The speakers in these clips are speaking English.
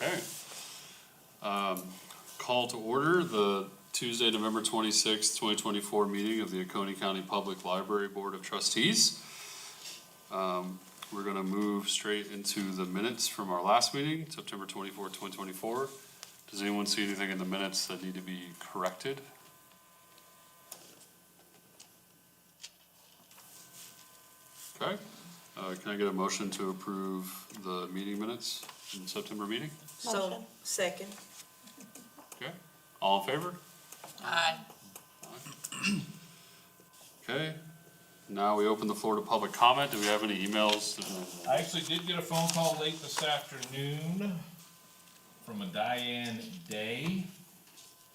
Okay. Call to order the Tuesday, November 26th, 2024 meeting of the Oconee County Public Library Board of Trustees. We're going to move straight into the minutes from our last meeting, September 24th, 2024. Does anyone see anything in the minutes that need to be corrected? Okay. Can I get a motion to approve the meeting minutes in the September meeting? So, second. Okay. All in favor? Aye. Okay. Now we open the floor to public comment. Do we have any emails? I actually did get a phone call late this afternoon from a Diane Day.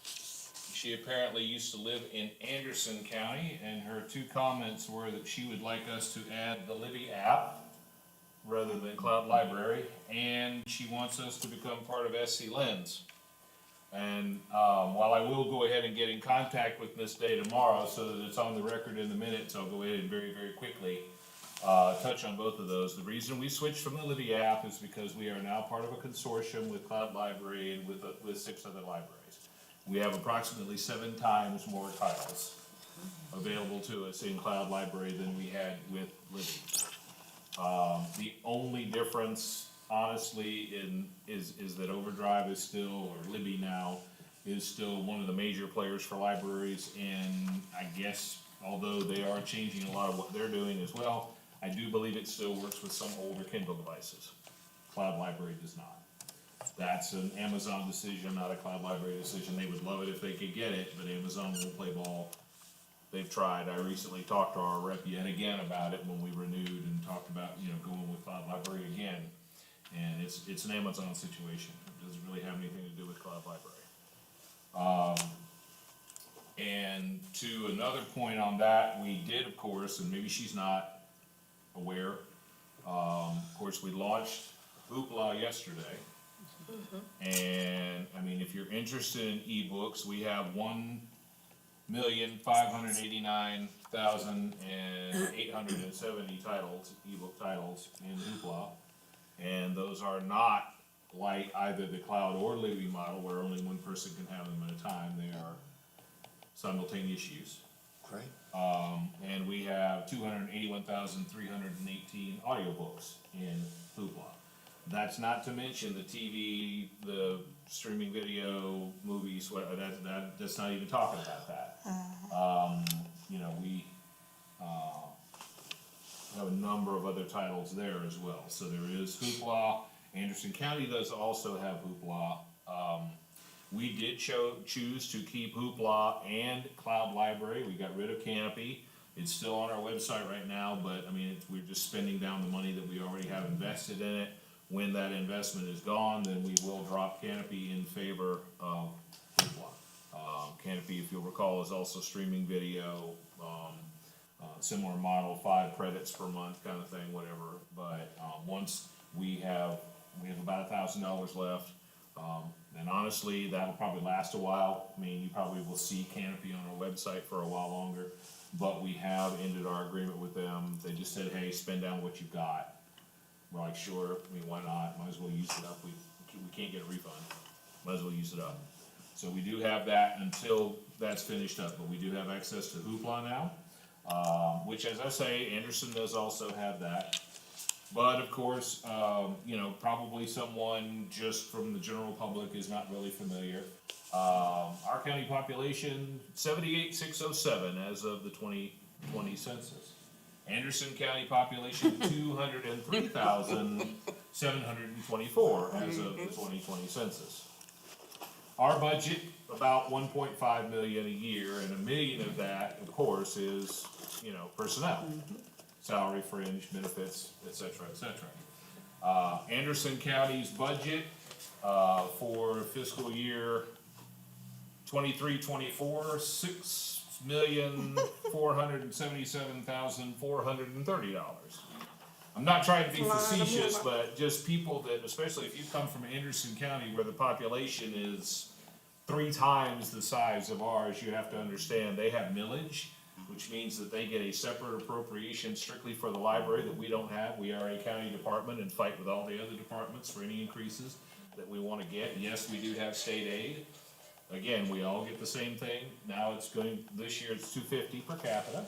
She apparently used to live in Anderson County, and her two comments were that she would like us to add the Libby app rather than Cloud Library, and she wants us to become part of SC Lens. And while I will go ahead and get in contact with Miss Day tomorrow so that it's on the record in the minutes, I'll go ahead and very, very quickly touch on both of those. The reason we switched from the Libby app is because we are now part of a consortium with Cloud Library and with 6 other libraries. We have approximately 7 times more titles available to us in Cloud Library than we had with Libby. The only difference, honestly, is that Overdrive is still, or Libby now, is still one of the major players for libraries, and I guess, although they are changing a lot of what they're doing as well, I do believe it still works with some older Kindle devices. Cloud Library does not. That's an Amazon decision, not a Cloud Library decision. They would love it if they could get it, but Amazon won't play ball. They've tried. I recently talked to our rep yet again about it when we renewed and talked about, going with Cloud Library again. And it's an Amazon situation. It doesn't really have anything to do with Cloud Library. And to another point on that, we did, of course, and maybe she's not aware, of course, we launched Hoopla yesterday. And, I mean, if you're interested in ebooks, we have 1,589,870 titles, ebook titles in Hoopla. And those are not like either the Cloud or Libby model where only one person can have them at a time. They are simultaneous use. Great. And we have 281,318 audiobooks in Hoopla. That's not to mention the TV, the streaming video, movies, that's not even talking about that. We have a number of other titles there as well. So there is Hoopla. Anderson County does also have Hoopla. We did choose to keep Hoopla and Cloud Library. We got rid of Canopy. It's still on our website right now, but I mean, we're just spending down the money that we already have invested in it. When that investment is gone, then we will drop Canopy in favor of Hoopla. Canopy, if you'll recall, is also streaming video, similar model, 5 credits per month kind of thing, whatever. But once we have about $1,000 left, and honestly, that'll probably last a while. I mean, you probably will see Canopy on our website for a while longer, but we have ended our agreement with them. They just said, hey, spend down what you've got. We're like, sure, I mean, why not? Might as well use it up. We can't get a refund. Might as well use it up. So we do have that until that's finished up, but we do have access to Hoopla now, which, as I say, Anderson does also have that. But of course, probably someone just from the general public is not really familiar. Our county population, 78,607 as of the 2020 census. Anderson County population, 203,724 as of the 2020 census. Our budget, about 1.5 million a year, and $1 million of that, of course, is, personnel. Salary, fringe, benefits, et cetera, et cetera. Anderson County's budget for fiscal year 23-24, $6,477,430. I'm not trying to be facetious, but just people that, especially if you come from Anderson County where the population is 3 times the size of ours, you have to understand they have millage, which means that they get a separate appropriation strictly for the library that we don't have. We are a county department and fight with all the other departments for any increases. that we wanna get. Yes, we do have state aid. Again, we all get the same thing. Now this year it's $250 per capita,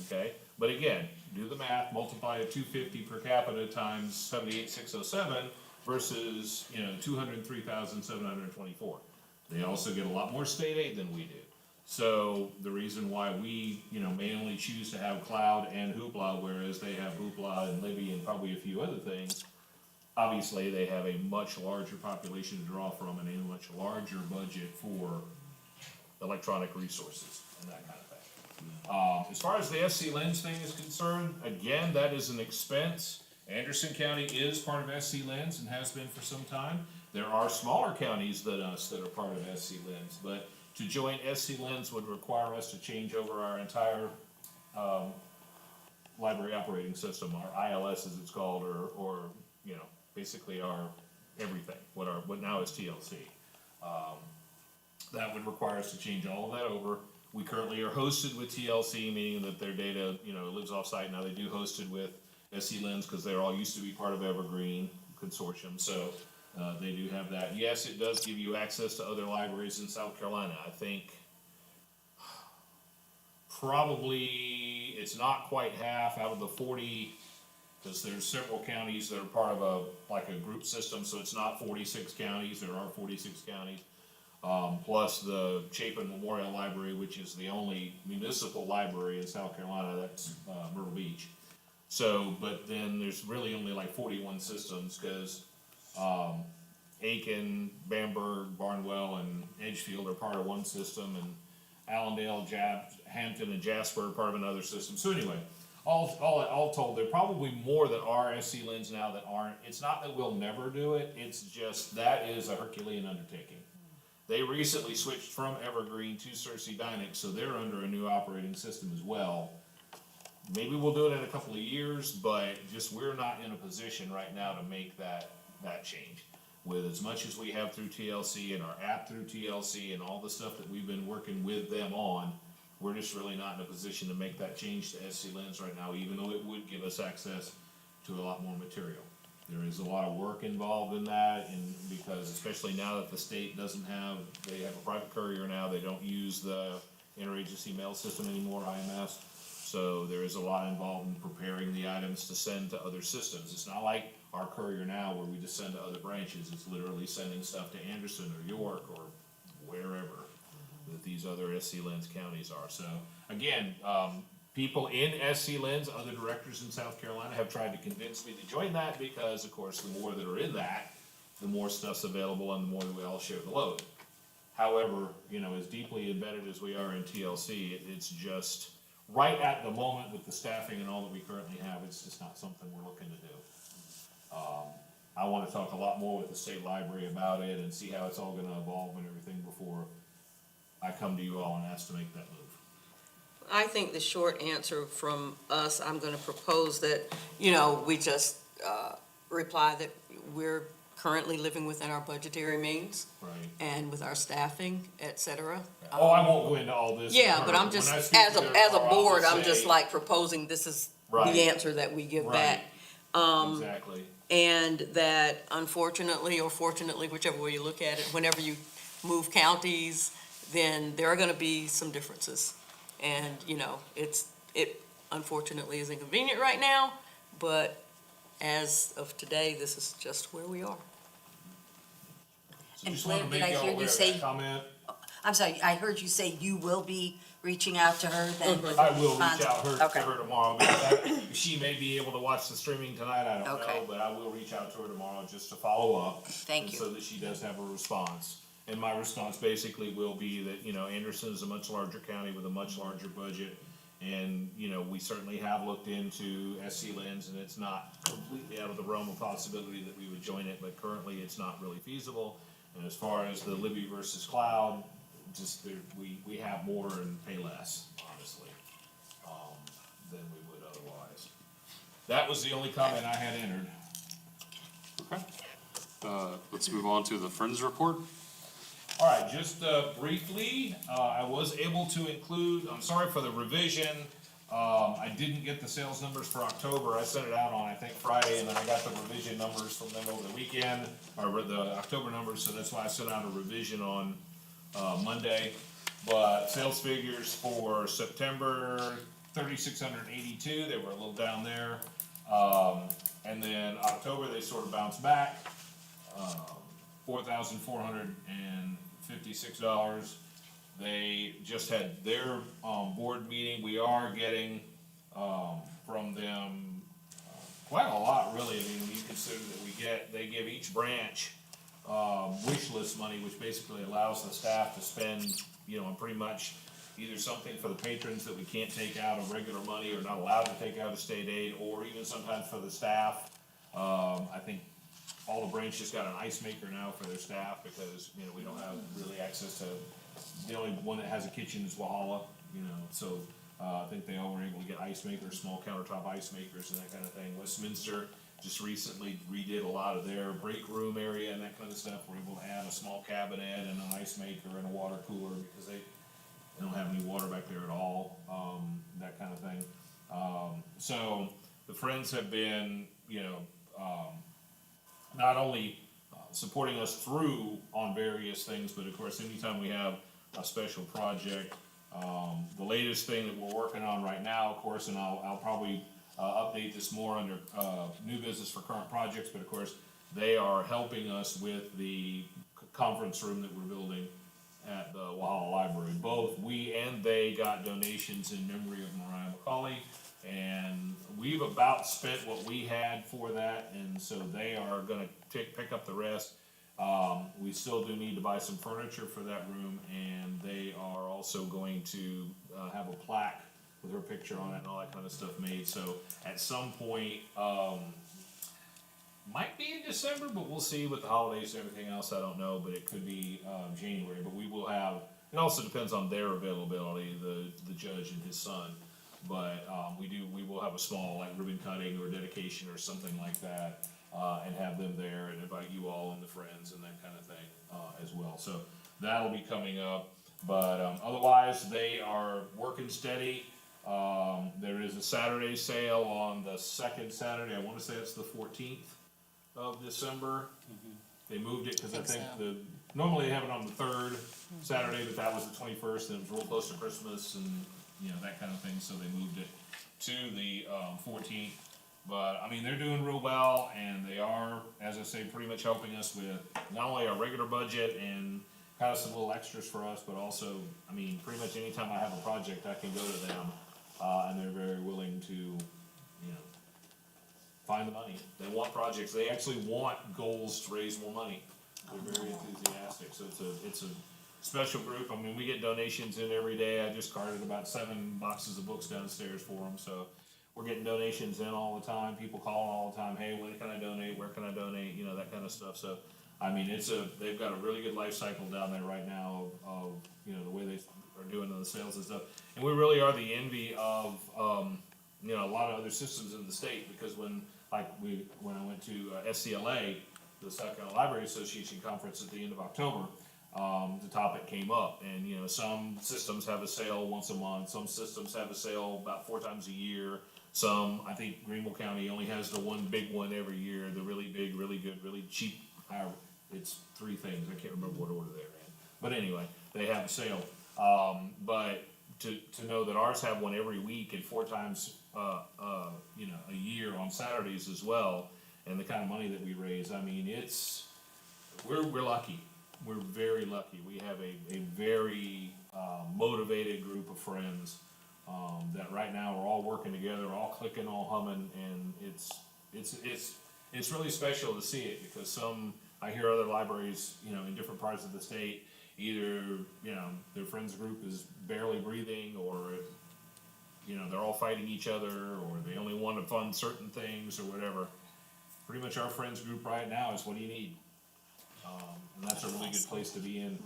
okay? But again, do the math, multiply a $250 per capita times 78,607 versus, 203,724. They also get a lot more state aid than we do. So the reason why we, may only choose to have Cloud and Hoopla, whereas they have Hoopla and Libby and probably a few other things, obviously they have a much larger population to draw from and a much larger budget for electronic resources and that kind of thing. As far as the SC Lens thing is concerned, again, that is an expense. Anderson County is part of SC Lens and has been for some time. There are smaller counties than us that are part of SC Lens, but to join SC Lens would require us to change over our entire library operating system, our ILS as it's called, or basically our everything, what now is TLC. That would require us to change all of that over. We currently are hosted with TLC, meaning that their data, lives off-site. Now they do host it with SC Lens because they're all used to be part of Evergreen Consortium, so they do have that. Yes, it does give you access to other libraries in South Carolina. I think probably it's not quite half out of the 40, because there's several counties that are part of a group system, so it's not 46 counties, there are 46 counties. Plus the Chapin Memorial Library, which is the only municipal library in South Carolina, that's Myrtle Beach. So, but then there's really only like 41 systems, because Aiken, Bamberg, Barnwell, and Edgefield are part of one system, and Allendale, Hampton, and Jasper are part of another system. So anyway, all told, there are probably more that are SC Lens now that aren't. It's not that we'll never do it, it's just that is a Herculean undertaking. They recently switched from Evergreen to Cersei Dynix, so they're under a new operating system as well. Maybe we'll do it in a couple of years, but just we're not in a position right now to make that change. With as much as we have through TLC and our app through TLC and all the stuff that we've been working with them on, we're just really not in a position to make that change to SC Lens right now, even though it would give us access to a lot more material. There is a lot of work involved in that, and because especially now that the state they have a private courier now, they don't use the interagency mail system anymore, IMS. So there is a lot involved in preparing the items to send to other systems. It's not like our courier now where we just send to other branches. It's literally sending stuff to Anderson or York or wherever that these other SC Lens counties are. So again, people in SC Lens, other directors in South Carolina have tried to convince me to join that because, of course, the more that are in that, the more stuff's available and the more that we all share the load. However, as deeply embedded as we are in TLC, it's just right at the moment with the staffing and all that we currently have, it's just not something we're looking to do. I want to talk a lot more with the state library about it and see how it's all going to evolve and everything before I come to you all and ask to make that move. I think the short answer from us, I'm gonna propose that, we just, reply that we're currently living within our budgetary means Right. and with our staffing, et cetera. Oh, I won't go into all this. Yeah, but I'm just, When I speak as to a her, I'll board, just I'm just say- like proposing this is Right. the answer that we give Right. back. Exactly. And that unfortunately, or fortunately, whichever way you look at it, whenever you move counties, then there are gonna be some differences. And, it unfortunately is inconvenient right now, but as of today, this is just where we are. So And just wanna Flynn, make did I y'all hear you aware of say- that comment. I'm sorry, I heard you say you will be reaching out to her then? with I will reach response? out to Okay. her tomorrow, because she may be able to watch the streaming tonight, I don't Okay. know, but I will reach out to her tomorrow just to follow up. Thank and you. So that she does have a response. And my response basically will be that, Anderson is a much larger county with a much larger budget. And, we certainly have looked into SC Lens, and it's not completely out of the realm of possibility that we would join it, but currently it's not really feasible. And as far as the Libby versus Cloud, just we have more and pay less, honestly, than we would otherwise. That was the only comment I had entered. Okay. Let's move on to the Friends report. All right, just briefly, I was able to include, I'm sorry for the revision, I didn't get the sales numbers for October. I sent it out on, I think, Friday, and then I got the revision numbers from them over the weekend, or the October numbers, so that's why I sent out a revision on, Monday. But sales figures for September, 3,682, they were a little down there. And then October, they sort of bounced back, $4,456. They just had their, board meeting. We are getting, from them, quite a lot, really. I mean, when you consider that they give each branch, wish list money, which basically allows the staff to spend, on pretty much either something for the patrons that we can't take out of regular money or not allowed to take out of state aid, or even sometimes for the staff. I think all the branches got an ice maker now for their staff because, we don't have really access to, the only one that has a kitchen is Walhalla, so, I think they all were able to get ice makers, small countertop ice makers and that kind of thing. Westminster just recently redid a lot of their break room area and that kind of stuff. We're able to add a small cabinet and an ice maker and a water cooler because they don't have any water back there at all, that kind of thing. So the Friends have been, not only supporting us through on various things, but of course, anytime we have a special project, the latest thing that we're working on right now, of course, and I'll probably update this more under new business for current projects, but of course, they are helping us with the conference room that we're building at the Walhalla Library. Both we and they got donations in memory of Mariah McCauley, and we've about spent what we had for that, and so they are gonna pick up the rest. We still do need to buy some furniture for that room, and they are also going to have a plaque with her picture on it and all that kind of stuff made. So at some point, might be in December, but we'll see with the holidays and everything else. I don't know, but it could be January. But we will have. It also depends on their availability, the judge and his son. But we will have a small like ribbon cutting or dedication or something like that, and have them there and invite you all and the friends and that kind of thing as well. So that'll be coming up. But otherwise, they are working steady. There is a Saturday sale on the second Saturday. I want to say it's the 14th of December. They moved it because I think normally they have it on the third Saturday, but that was the 21st, and it was real close to Christmas and that kind of thing, so they moved it to the 14th. But I mean, they're doing real well, and they are, as I say, pretty much helping us with not only our regular budget and kind of some little extras for us, but also, I mean, pretty much anytime I have a project, I can go to them, and they're very willing to, find the money. They want projects. They actually want goals to raise more money. They're very enthusiastic. So it's a special group. I mean, we get donations in every day. I just carted about 7 boxes of books downstairs for them. So we're getting donations in all the time. People calling all the time. Hey, when can I donate? Where can I donate? That kind of stuff. So, I mean, they've got a really good life cycle down there right now of the way they are doing the sales and stuff. And we really are the envy of, a lot of other systems in the state, because when I went to SCLA, the South Carolina Library Association conference at the end of October, the topic came up, and some systems have a sale once a month, some systems have a sale about 4 times a year, some, I think Greenville County only has the one big one every year, the really big, really good, really cheap, it's 3 things, I can't remember what order they're in, but anyway, they have a sale, but to know that ours have one every week and 4 times a year on Saturdays as well, and the kind of money that we raise, I mean, we're lucky. We're very lucky. We have a very motivated group of friends that right now are all working together, all clicking, all humming, and it's really special to see it, because I hear other libraries, in different parts of the state, either their friends group is barely breathing, or they're all fighting each other, or they only want to fund certain things or whatever. Pretty much our friends group right now is what do you need? And that's a really good place to be in.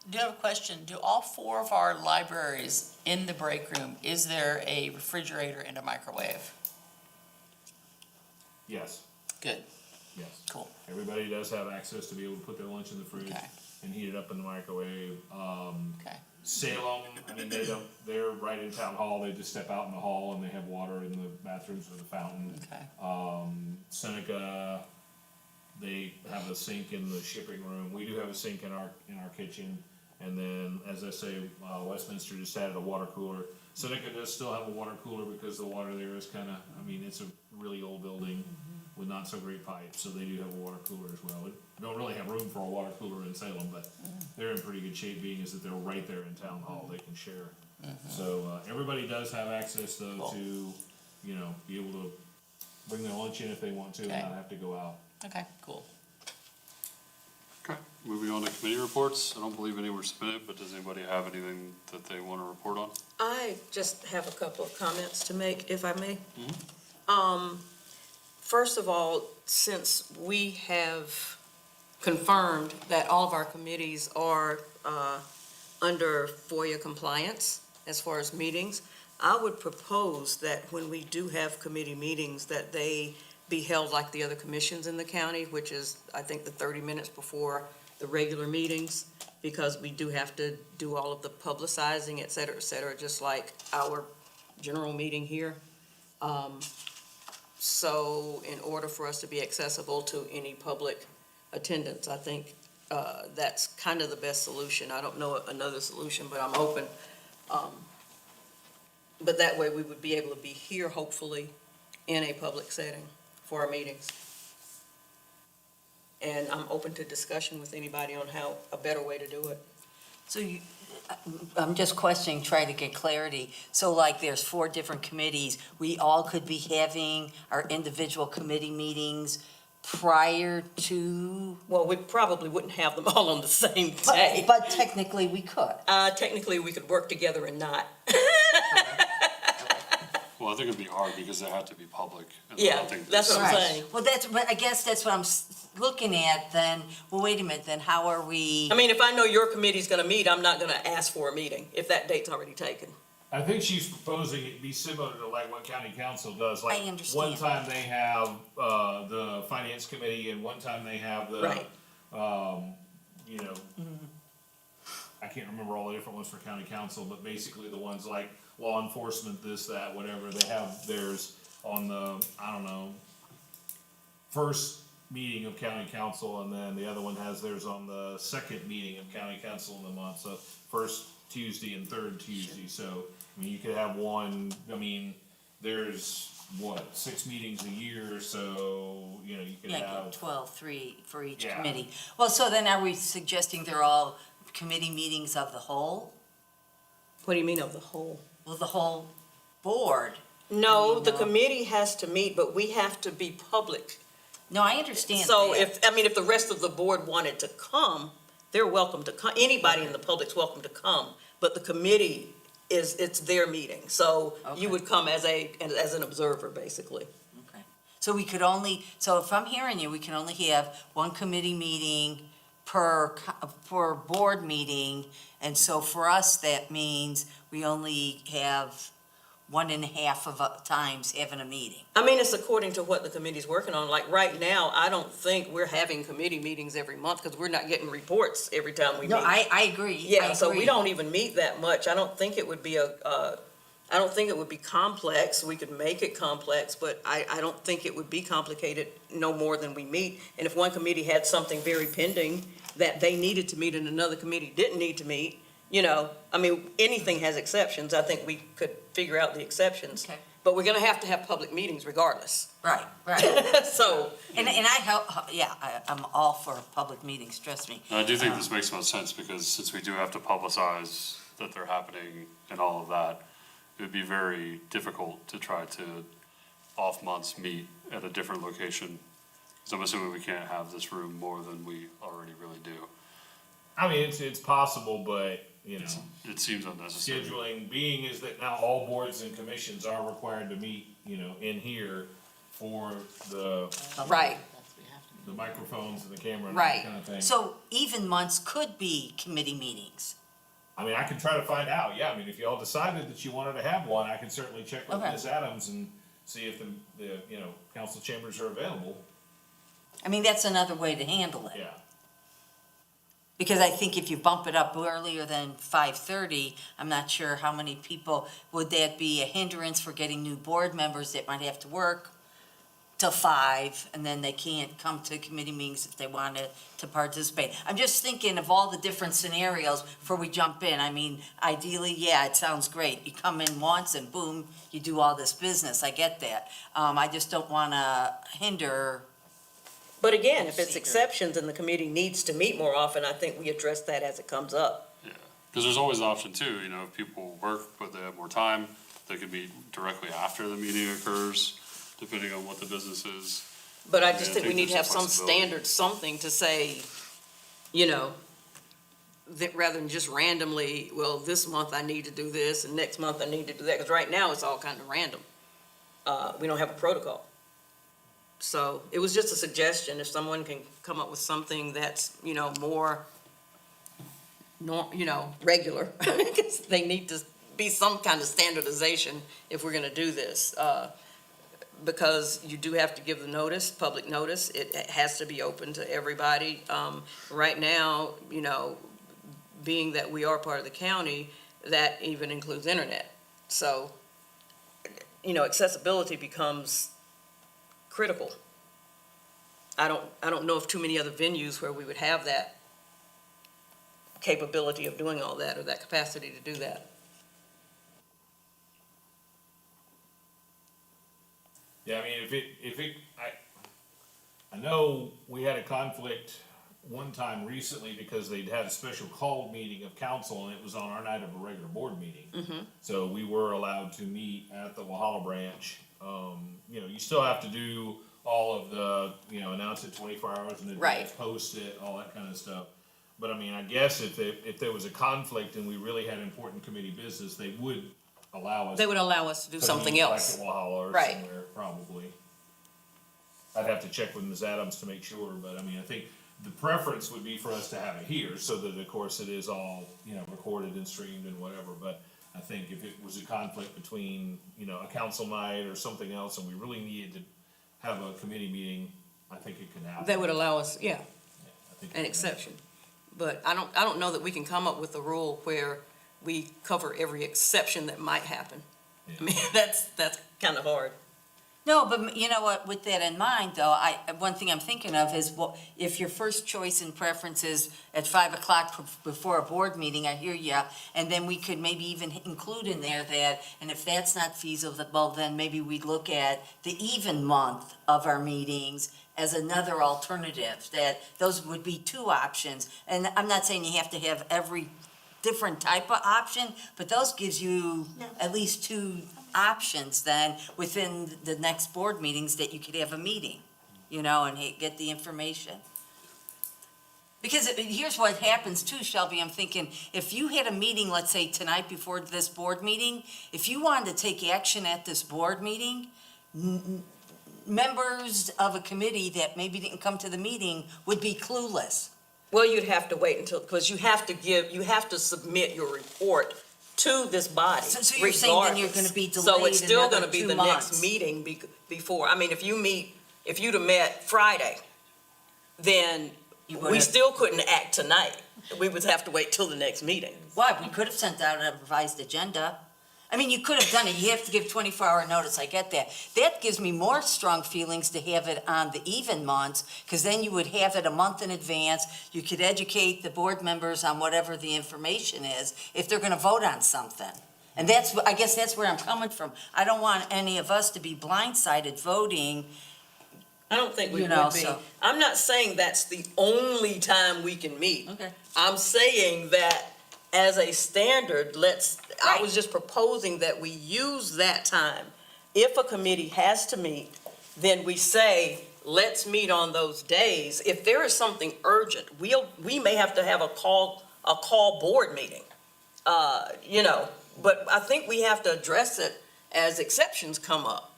Do you have a question? Do all 4 of our libraries in the break room, is there a refrigerator and a microwave? Yes, Good, yes. cool. Everybody does have access to be able to put their lunch in the fridge Okay. and heat it up in the microwave. Okay. Salem, I mean, they're right in town hall, they just step out in the hall and they have water in the bathrooms or the fountain. Okay. Seneca, they have a sink in the shipping room, we do have a sink in our kitchen. And then, as I say, Westminster just added a water cooler. Seneca does still have a water cooler because the water there is kinda, I mean, it's a really old building with not so great pipes, so they do have a water cooler as well. We don't really have room for a water cooler in Salem, but they're in pretty good shape, being is that they're right there in town hall, they can share. So, everybody does have access though Cool. to, you know, be able to bring their lunch in if they want to, and Okay. not have to go out. Okay, cool. Okay, moving on to committee reports. I don't believe any were submitted, but does anybody have anything that they want to report on? I just have a couple of comments to make, if I may. Mhm. First of all, since we have confirmed that all of our committees are under FOIA compliance as far as meetings, I would propose that when we do have committee meetings, that they be held like the other commissions in the county, which is, I think, the 30 minutes before the regular meetings, because we do have to do all of the publicizing, et cetera, just like our general meeting here. So in order for us to be accessible to any public attendance, I think that's kind of the best solution. I don't know another solution, but I'm open. But that way, we would be able to be here, hopefully, in a public setting for our meetings. And I'm open to discussion with anybody on how, a better way to do it. So I'm just questioning, trying to get clarity. So like there's 4 different committees, we all could be having our individual committee meetings prior to, Well, we probably wouldn't have them all on the same day. but technically we could. Technically, we could work together and not. Well, I think it'd be hard because they have to be public. And I Yeah, don't think that's what I'm Right. saying. Well, but I guess that's what I'm looking at then. Well, wait a minute, then how are we? I mean, if I know your committee's gonna meet, I'm not gonna ask for a meeting if that date's already taken. I think she's proposing it be similar to like what county council does, like I understand. one time they have, the finance committee and one time they have the, Right. you know, I can't remember all the different ones for county council, but basically the ones like law enforcement, this, that, whatever, they have theirs on the, I don't know, first meeting of county council, and then the other one has theirs on the second meeting of county council in the month, so first Tuesday and third Tuesday, so, I mean, you could have one, I mean, there's, what, 6 meetings a year, so, you know, you could Yeah, have, 12, 3 for each Yeah. committee. Well, so then are we suggesting they're all committee meetings of the whole? What do you mean of the whole? Well, the whole board? No, the No. committee has to meet, but we have to be public. No, I understand So that. if the rest of the board wanted to come, they're welcome to come, anybody in the public's welcome to come, but the committee it's their meeting, so Okay. you would come as an observer, basically. Okay. So we could only, so if I'm hearing you, we can only have one committee meeting per board meeting, and so for us, that means we only have 1.5 of times having a meeting. I mean, it's according to what the committee's working on, like, right now, I don't think we're having committee meetings every month, because we're not getting reports every time we meet. No, I agree. Yeah, so we agree. don't even meet that much. I don't think it would be I don't think it would be complex. We could make it complex, but I don't think it would be complicated no more than we meet. And if one committee had something very pending that they needed to meet and another committee didn't need to meet, you know, I mean, anything has exceptions. I think we could figure out the exceptions. Okay. But we're gonna have to have public meetings regardless. Right, right. So, And I help, yeah, I'm all for public meetings, trust me. And I do think this makes most sense because since we do have to publicize that they're happening and all of that, it would be very difficult to try to off months meet at a different location. So I'm assuming we can't have this room more than we already really do. I mean, it's possible, but, you know, It seems unnecessary. scheduling being is that now all boards and commissions are required to meet, you know, in here for the right, microphones and the camera and Right. that kind of thing. So even months could be committee meetings. I mean, I can try to find out, yeah, I mean, if you all decided that you wanted to have one, I can certainly check with Okay. Ms. Adams and see if the, you know, council chambers are available, I mean, that's another way to handle it. yeah. Because I think if you bump it up earlier than 5:30, I'm not sure how many people, would that be a hindrance for getting new board members that might have to work till 5, and then they can't come to committee meetings if they wanted to participate? I'm just thinking of all the different scenarios before we jump in. I mean, ideally, yeah, it sounds great. You come in once and boom, you do all this business. I get that. I just don't want to hinder. But again, if it's Seeker. exceptions and the committee needs to meet more often, I think we address that as it comes up. Yeah, because there's always an option too, if people work, but they have more time, they could meet directly after the meeting occurs, depending on what the business is. But I Yeah, just I think we think need to have there's a some flexibility. standard, something to say, that rather than just randomly, well, this month I need to do this and next month I need to do that, because right now it's all kind of random. We don't have a protocol. So it was just a suggestion, if someone can come up with something that's, more, regular, because they need to be some kind of standardization if we're gonna do this. Because you do have to give the notice, public notice, it has to be open to everybody. Right now, being that we are part of the county, that even includes internet. So, accessibility becomes critical. I don't know of too many other venues where we would have that capability of doing all that, or that capacity to do that. Yeah, I mean, I know we had a conflict one time recently because they'd had a special called meeting of council and it was on our night of a regular board meeting. So we were allowed to meet at the Walhalla branch. You still have to do all of the, announce it 24 hours in advance, Right. post it, all that kind of stuff. But I mean, I guess if there was a conflict and we really had important committee business, they would allow us. They would allow us to do to something meet else. Like at Walhalla or Right. somewhere, probably. I'd have to check with Ms. Adams to make sure, but I mean, I think the preference would be for us to have it here, so that of course it is all, recorded and streamed and whatever, but I think if it was a conflict between, a council night or something else, and we really needed to have a committee meeting, I think it could happen. They would allow us, Yeah, I think it an could exception. But I don't know that we can come up with a rule where we cover every exception that might happen. happen. I mean, that's kind of hard. No, but you know what, with that in mind, though, one thing I'm thinking of is, well, if your first choice and preference is at 5 o'clock before a board meeting, I hear ya, and then we could maybe even include in there that, and if that's not feasible, then maybe we'd look at the even month of our meetings as another alternative, that those would be two options. And I'm not saying you have to have every different type of option, but those gives you at least two options then within the next board meetings that you could have a meeting, and get the information. Because here's what happens too, Shelby, I'm thinking, if you had a meeting, let's say tonight before this board meeting, if you wanted to take action at this board meeting, members of a committee that maybe didn't come to the meeting would be clueless. Well, you'd have to wait until, because you have to submit your report to this body So you're saying then you're regardless. gonna be So it's delayed still another gonna be 2 the months. next meeting before, I mean, if you'd have met Friday, then You we would've- still couldn't act tonight. We would have to wait till the next meeting. Why? We could have sent out a revised agenda. I mean, you could have done it. You have to give 24-hour notice. I get that. That gives me more strong feelings to have it on the even months, because then you would have it a month in advance. You could educate the board members on whatever the information is, if they're gonna vote on something. And I guess that's where I'm coming from. I don't want any of us to be blindsided voting. I don't think we You know, would be. so- I'm not saying that's the only time we can meet. Okay. I'm saying that as a standard, I was just proposing that we use that time. If a committee has to meet, then we say, let's meet on those days. If there is something urgent, we may have to have a call board meeting. But I think we have to address it as exceptions come up.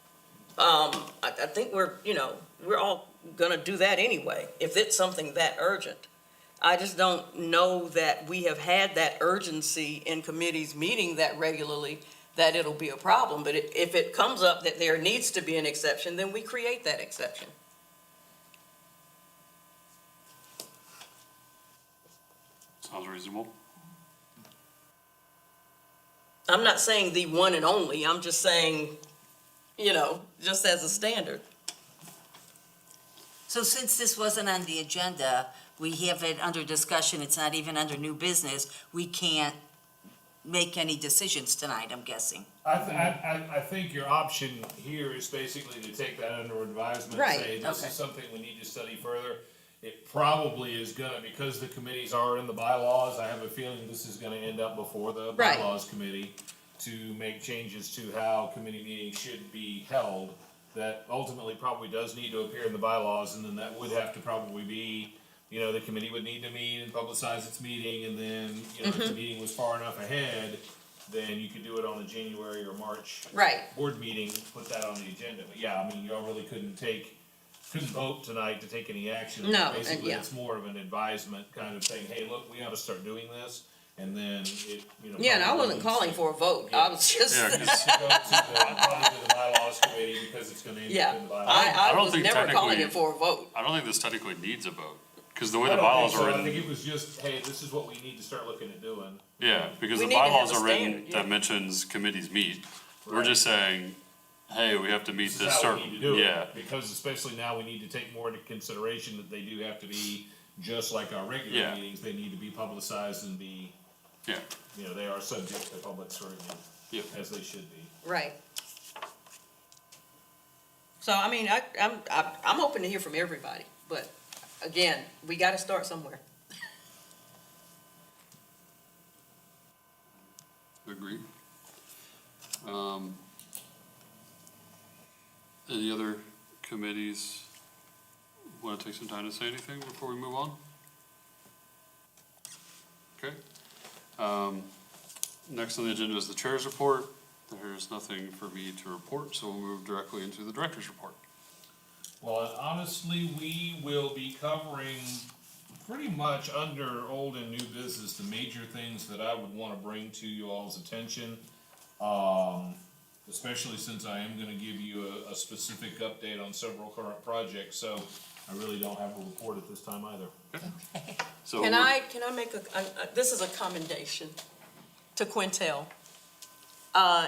I think we're all gonna do that anyway, if it's something that urgent. I just don't know that we have had that urgency in committees meeting that regularly, that it'll be a problem. But if it comes up that there needs to be an exception, then we create that exception. Sounds reasonable. I'm not saying the one and only, I'm just saying, just as a standard. So since this wasn't on the agenda, we have it under discussion, it's not even under new business, we can't make any decisions tonight, I'm guessing. I think your option here is basically to take that under advisement, Right, say this okay. is something we need to study further. It probably is gonna, because the committees are in the bylaws, I have a feeling this is gonna end up before the Right. bylaws committee to make changes to how committee meetings should be held. That ultimately probably does need to appear in the bylaws, and then that would have to probably be, the committee would need to meet and publicize its meeting, and then, if the meeting was far enough ahead, then you could do it on a January or March Right. board meeting, put that on the agenda. But yeah, I mean, y'all really couldn't vote tonight to take any action. No, and Basically, yeah. it's more of an advisement kind of thing, hey, look, we ought to start doing this, and then it, Yeah, and I probably wasn't needs calling to- for a vote, I was just, Yeah, 'cause to go to the bylaws committee, because it's gonna end up yeah, in the bylaws. I don't was think never calling technically- it for a vote. I don't think this technically needs a vote, because the way I the don't bylaws think are so. I think written, it was just, hey, this is what we need to start looking at doing. yeah, because We the need to have bylaws a are written standard, yeah. that mentions committees meet. We're Right. just saying, hey, we have to meet This this is how we certain, need to do yeah, it, because especially now, we need to take more into consideration that they do have to be, just like our regular Yeah. meetings, they need to be publicized and be, yeah, they are subject to public scrutiny, Yep. as they should be. Right. So, I mean, I'm open to hear from everybody, but again, we gotta start somewhere. agree. Any other committees wanna take some time to say anything before we move on? Okay. Next on the agenda is the chair's report. There's nothing for me to report, so we'll move directly into the director's report. Well, honestly, we will be covering pretty much under old and new business, the major things that I would wanna bring to you all's attention. Especially since I am gonna give you a specific update on several current projects, so I really don't have a report at this time either. So Can we're- I make this is a commendation to Quintel.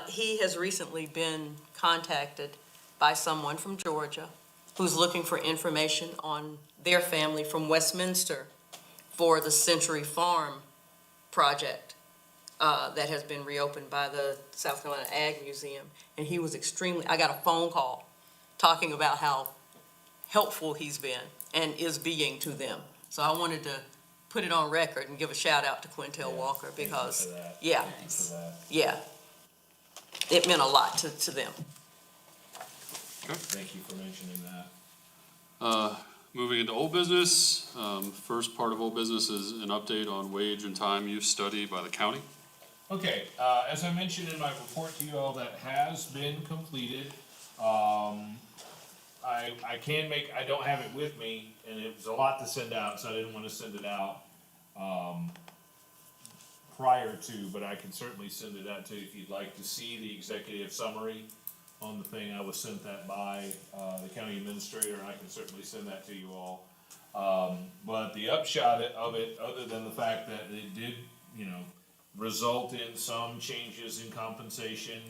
He has recently been contacted by someone from Georgia who's looking for information on their family from Westminster for the Century Farm project that has been reopened by the South Carolina Ag Museum. And he was I got a phone call talking about how helpful he's been and is being to them. So I wanted to put it on record and give a shout out to Quintel Walker Thank you because, for that. yeah, Thank you for that. yeah, it meant a lot to them. Thank you for mentioning that. Moving into old business, first part of old business is an update on wage and time use study by the county. Okay, as I mentioned in my report to you all, that has been completed. I don't have it with me, and it was a lot to send out, so I didn't wanna send it out, prior to, but I can certainly send it out to you if you'd like to see the executive summary on the thing. I was sent that by, the county administrator, and I can certainly send that to you all. But the upshot of it, other than the fact that it did, result in some changes in compensation,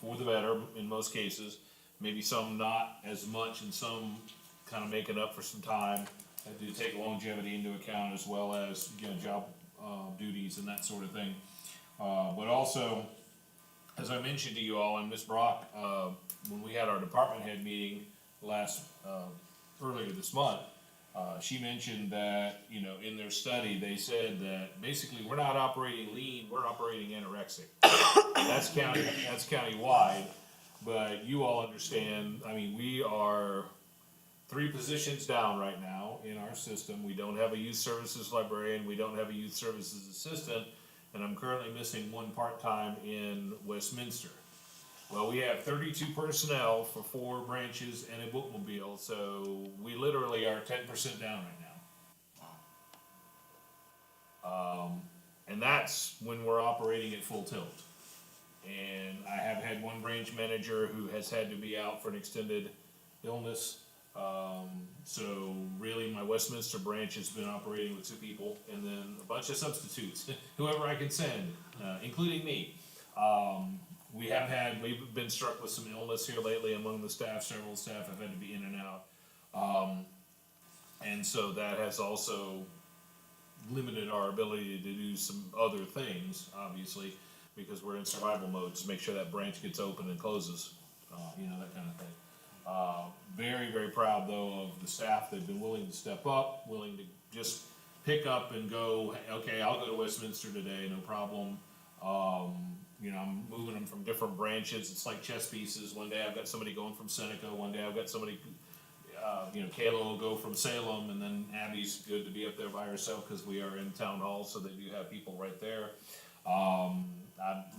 for the better in most cases. Maybe some not as much, and some kind of making up for some time. I do take longevity into account, as well as, job, duties and that sort of thing. But also, as I mentioned to you all, and Ms. Brock, when we had our department head meeting earlier this month, she mentioned that, in their study, they said that basically we're not operating lean, we're operating anorexic. That's countywide, but you all understand, we are 3 positions down right now in our system. We don't have a youth services librarian, we don't have a youth services assistant, and I'm currently missing 1 part-time in Westminster. Well, we have 32 personnel for 4 branches and a bookmobile, so we literally are 10% down right now. And that's when we're operating at full tilt. And I have had 1 branch manager who has had to be out for an extended illness. So really, my Westminster branch has been operating with 2 people, and then a bunch of substitutes, whoever I can send, including me. We've been struck with some illness here lately among the staff. Several staff have had to be in and out. And so that has also limited our ability to do some other things, obviously, because we're in survival mode, to make sure that branch gets open and closes, that kind of thing. Very, very proud though of the staff. They've been willing to step up, willing to just pick up and go, "Hey, okay, I'll go to Westminster today, no problem." I'm moving them from different branches. It's like chess pieces. One day I've got somebody going from Seneca, one day I've got somebody, Kayla will go from Salem, and then Abby's good to be up there by herself because we are in town hall, so they do have people right there. I'm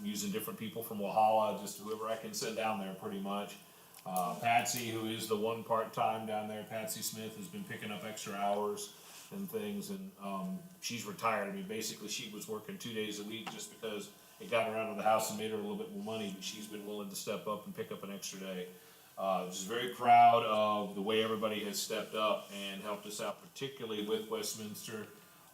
using different people from Walhalla, just whoever I can send down there pretty much. Patsy, who is the one part-time down there, Patsy Smith, has been picking up extra hours and things, and she's retired. I mean, basically, she was working 2 days a week just because it got her out of the house and made her a little bit more money, but she's been willing to step up and pick up an extra day. Just very proud of the way everybody has stepped up and helped us out, particularly with Westminster,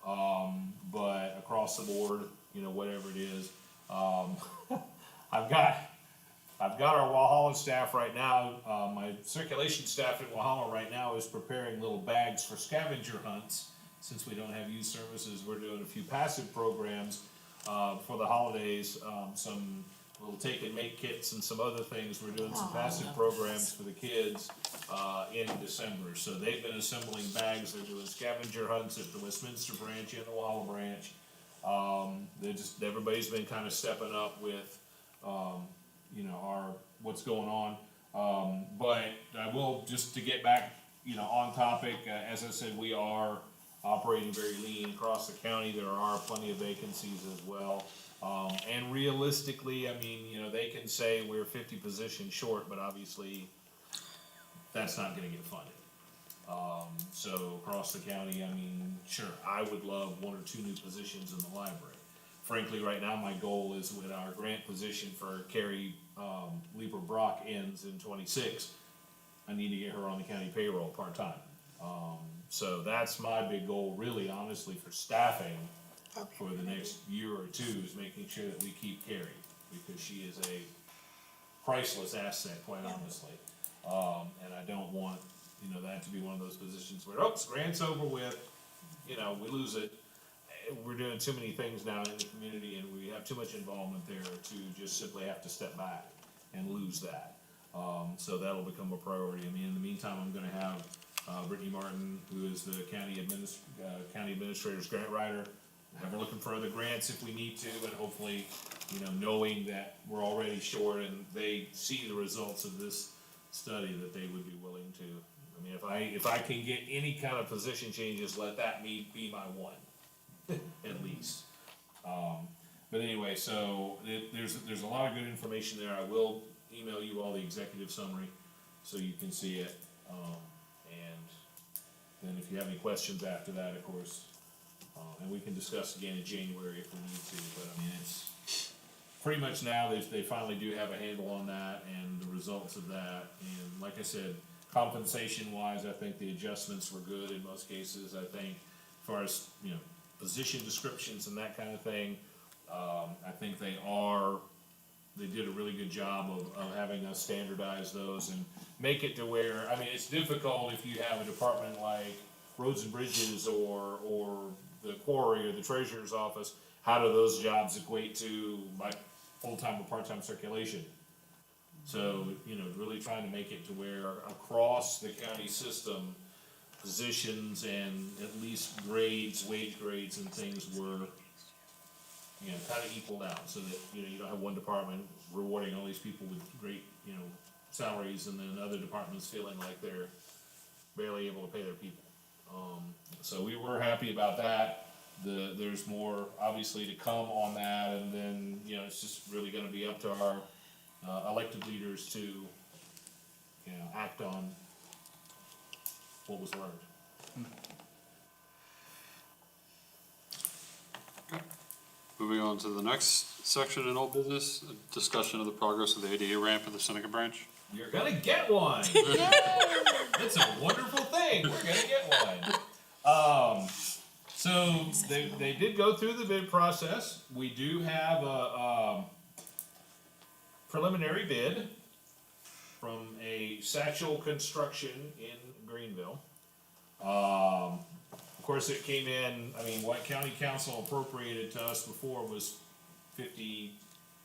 but across the board, whatever it is. I've got our Walhalla staff right now, my circulation staff in Walhalla right now is preparing little bags for scavenger hunts. Since we don't have youth services, we're doing a few passive programs, for the holidays, some little take and make kits and some other things. We're doing some passive programs for the kids, in December. So they've been assembling bags, they're doing scavenger hunts at the Westminster branch and the Walhalla branch. Everybody's been kind of stepping up with, what's going on. But I will, just to get back, on topic, as I said, we are operating very lean across the county. There are plenty of vacancies as well. And realistically, they can say we're 50 positions short, but obviously that's not gonna get funded. So across the county, sure, I would love 1 or 2 new positions in the library. Frankly, right now, my goal is when our grant position for Carrie, Lieber Brock ends in 26, I need to get her on the county payroll part-time. So that's my big goal, really, honestly, for staffing for the next year or 2, is making sure that we keep Carrie, because she is a priceless asset, quite honestly. And I don't want, that to be one of those positions where, grant's over with, we lose it. We're doing too many things now in the community, and we have too much involvement there to just simply have to step back and lose that. So that'll become a priority. In the meantime, I'm gonna have Brittany Martin, who is the county administrator's grant writer. We're looking for other grants if we need to, but hopefully, knowing that we're already short and they see the results of this study, that they would be willing to. If I can get any kind of position changes, let that be my one, at least. But anyway, so there's a lot of good information there. I will email you all the executive summary so you can see it. And then if you have any questions after that, of course, and we can discuss again in January if we need to, but it's pretty much now they finally do have a handle on that and the results of that. And like I said, compensation wise, I think the adjustments were good in most cases. I think as far as, position descriptions and that kind of thing, I think they did a really good job of having us standardize those and make it to where, it's difficult if you have a department like Roads and Bridges or the quarry or the treasurer's office. How do those jobs equate to my full-time or part-time circulation? So, really trying to make it to where across the county system, positions and at least wage grades and things were, kind of equaled out, so that, you don't have one department rewarding all these people with great, salaries, and then other departments feeling like they're barely able to pay their people. So we were happy about that. There's more obviously to come on that, and then, it's just really gonna be up to our elected leaders to, act on what was learned. Moving on to the next section in old business, a discussion of the progress of the ADA ramp at the Seneca branch. You're gonna get one. It's a wonderful thing. We're gonna get one. So they did go through the bid process. We do have a preliminary bid from a Satchel Construction in Greenville. Of course, it came in, I mean, what county council appropriated to us before was 50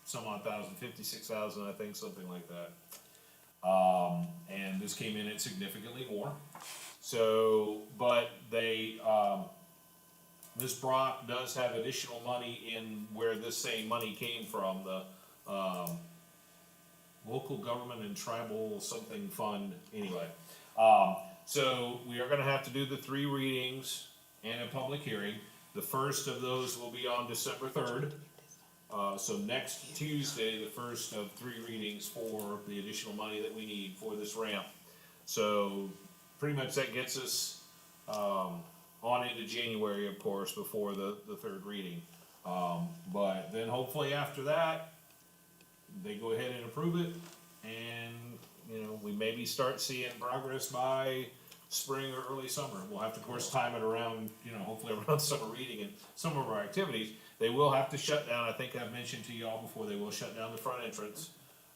some odd thousand, 56,000, I think, something like that. And this came in at significantly more. So, but they, Ms. Brock does have additional money in where this same money came from, the, local government and tribal something fund, anyway. So we are gonna have to do the 3 readings and a public hearing. The first of those will be on December 3rd. So next Tuesday, the first of 3 readings for the additional money that we need for this ramp. So pretty much that gets us, on into January, of course, before the 3rd reading. But then hopefully after that, they go ahead and approve it, and, you know, we maybe start seeing progress by spring or early summer. We'll have to, of course, time it around, you know, hopefully around summer reading and some of our activities. They will have to shut down, I think I've mentioned to y'all before, they will shut down the front entrance,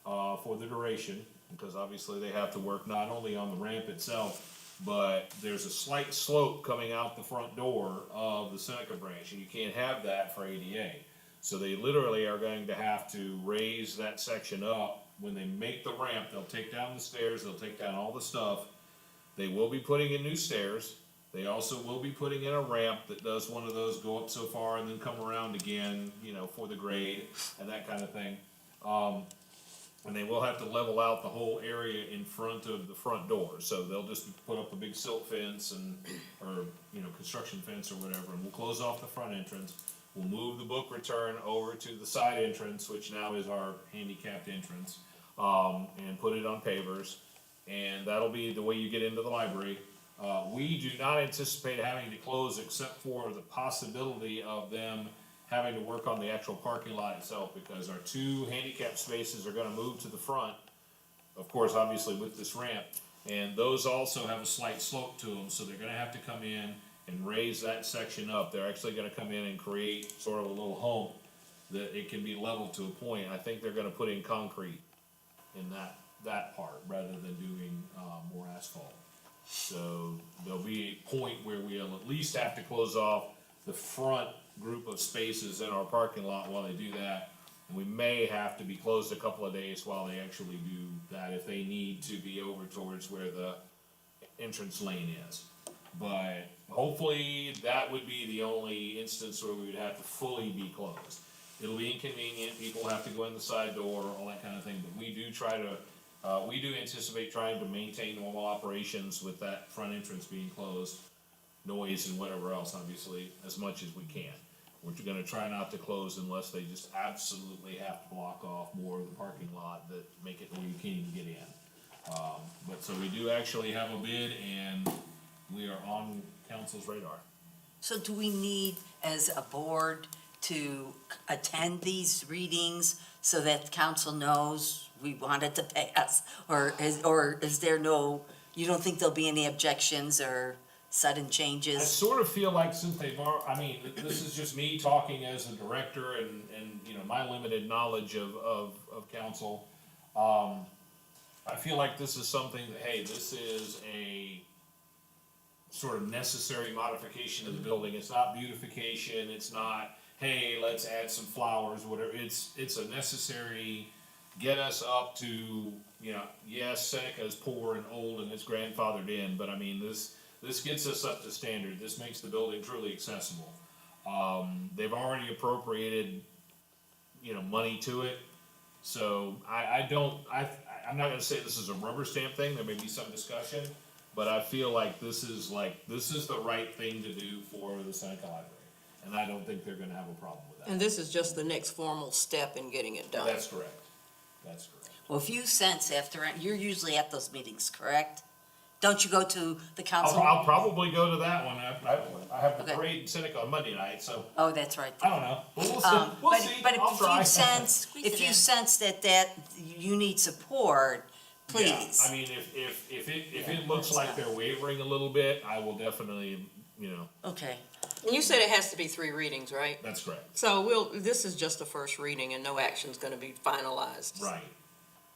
for the duration, because obviously they have to work not only on the ramp itself, but there's a slight slope coming out the front door of the Seneca branch, and you can't have that for ADA. So they literally are going to have to raise that section up. When they make the ramp, they'll take down the stairs, they'll take down all the stuff. They will be putting in new stairs. They also will be putting in a ramp that does one of those go up so far and then come around again, you know, for the grade and that kind of thing. And they will have to level out the whole area in front of the front door. So they'll just put up a big silt fence or, you know, construction fence or whatever, and we'll close off the front entrance. We'll move the book return over to the side entrance, which now is our handicapped entrance, and put it on pavers. And that'll be the way you get into the library. We do not anticipate having to close except for the possibility of them having to work on the actual parking lot itself, because our 2 handicap spaces are gonna move to the front, of course, obviously with this ramp. And those also have a slight slope to them, so they're gonna have to come in and raise that section up. They're actually gonna come in and create sort of a little hump that it can be leveled to a point. I think they're gonna put in concrete in that part, rather than doing, more asphalt. So there'll be a point where we'll at least have to close off the front group of spaces in our parking lot while they do that. And we may have to be closed a couple of days while they actually do that, if they need to be over towards where the entrance lane is. But hopefully that would be the only instance where we would have to fully be closed. It'll be inconvenient, people have to go in the side door, all that kind of thing, but we do anticipate trying to maintain normal operations with that front entrance being closed, noise and whatever else, obviously, as much as we can. We're gonna try not to close unless they just absolutely have to block off more of the parking lot that make it where you can't even get in. But so we do actually have a bid, and we are on council's radar. So do we need, as a board, to attend these readings so that council knows we wanted to pass? Or is there no, you don't think there'll be any objections or sudden I changes? sort of feel like since they've I mean, this is just me talking as a director and, you know, my limited knowledge of council. I feel like this is something that, hey, this is a sort of necessary modification of the building. It's not beautification, it's not, hey, let's add some flowers, whatever. It's a necessary, get us up to, you know, yes, Seneca is poor and old and it's grandfathered in, but I mean, this gets us up to standard. This makes the building truly accessible. They've already appropriated, you know, money to it. So I'm not gonna say this is a rubber stamp thing. There may be some discussion, but I feel like this is the right thing to do for the Seneca Library. And I don't think they're gonna have a problem with that. And this is just the next formal step in getting it done. That's correct. That's correct. Well, if you sense you're usually at those meetings, correct? Don't you go to the council? I'll probably go to that one. I have the Okay. parade in Seneca on Monday night, so Oh, that's right. I don't know. But we'll see. We'll see. But I'll if try. you sense, Squeeze it in. that you need support, please. I mean, if it looks like they're wavering a little bit, I will definitely, Okay, And you said it has to be 3 readings, right? that's correct. So this is just the first reading and no action's gonna be finalized. Right.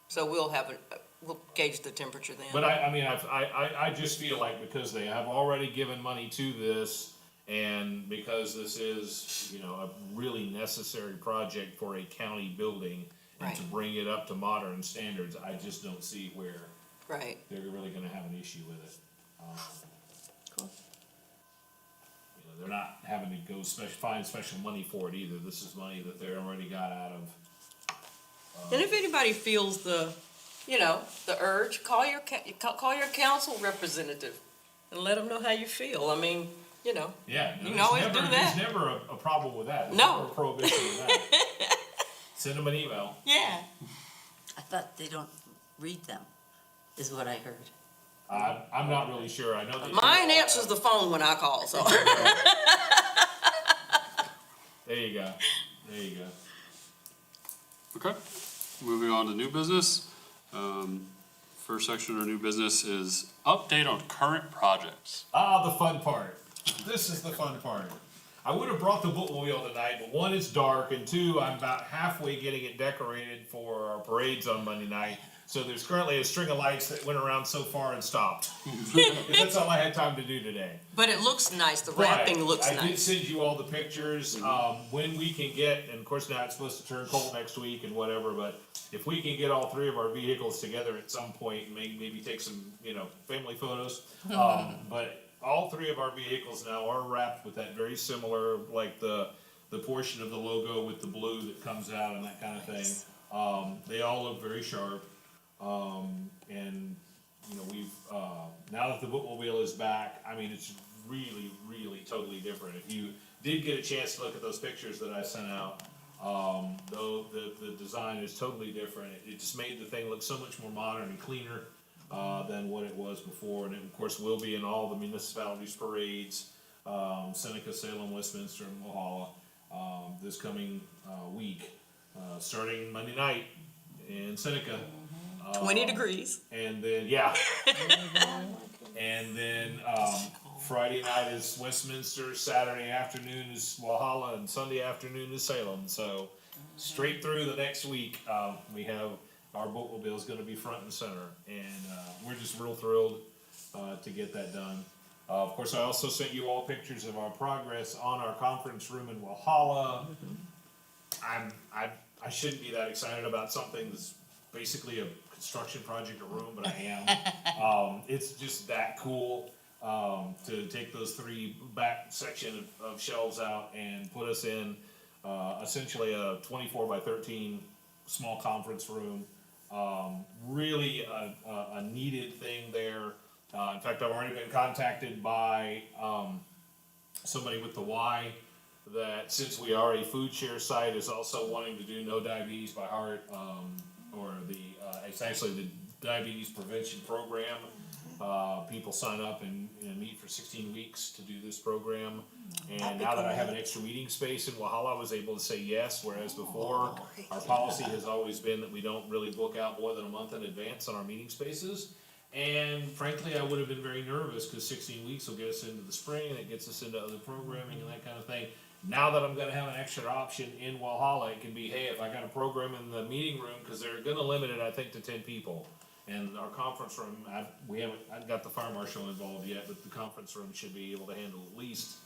So we'll gauge the temperature then. But I mean, I just feel like because they have already given money to this, and because this is, a really necessary project for a county building, and to Right. bring it up to modern standards, I just don't see where Right. they're really gonna have an issue with it. Cool. They're not having to go find special money for it either. This is money that they already got out of. And if anybody feels the urge, call your council representative and let them know how you feel. I mean, Yeah, You no, can always do that. There's never a problem with that. There's No. never a prohibition with that. Send them an email. yeah. I thought they don't read them, is what I heard. I'm not really sure. I know they. Mine answers the phone when I call, so. There you go. There you go. Okay, moving on to new business. First section of new business is update on current projects. Ah, the fun part. This is the fun part. I would have brought the bookmobile tonight, but one, it's dark, and two, I'm about halfway getting it decorated for our parades on Monday night. So there's currently a string of lights that went around so far and stopped. Because that's all I had time to do today. But it looks nice, the wrapping looks I did nice. send you all the pictures, when we can get, and of course now it's supposed to turn cold next week and whatever, but if we can get all 3 of our vehicles together at some point, maybe take some, family photos. But all 3 of our vehicles now are wrapped with that very similar, like the portion of the logo with the blue that comes out and that kind of thing. They all look very sharp. And, we've, now that the bookmobile is back, I mean, it's really, really totally different. If you did get a chance to look at those pictures that I sent out, though the design is totally different. It just made the thing look so much more modern and cleaner, than what it was before. And it, of course, will be in all the municipalities' parades, Seneca, Salem, Westminster, and Walhalla, this coming, week, starting Monday night in Seneca. 20 degrees. And then, yeah. And then, Friday night is Westminster, Saturday afternoon is Walhalla, and Sunday afternoon is Salem. So, straight through the next week, we have, our bookmobile is gonna be front and center. And, we're just real thrilled, to get that done. Of course, I also sent you all pictures of our progress on our conference room in Walhalla. I shouldn't be that excited about something that's basically a construction project, a room, but I am. It's just that cool, to take those 3 back section of shelves out and put us in, essentially a 24 by 13 small conference room. Really a needed thing there. In fact, I've already been contacted by, somebody with the Y, that since we are a food share site, is also wanting to do No Diabetes by Heart, or it's actually the diabetes prevention program. People sign up and meet for 16 weeks to do this program. And now that I have an extra meeting space in Walhalla, I was able to say yes, whereas before, our policy has always been that we don't really book out more than a month in advance on our meeting spaces. And frankly, I would have been very nervous, because 16 weeks will get us into the spring, and it gets us into other programming and that kind of thing. Now that I'm gonna have an extra option in Walhalla, it can be, hey, if I got a program in the meeting room, cause they're gonna limit it, I think, to 10 people. And our conference room, I've got the fire marshal involved yet, but the conference room should be able to handle at least,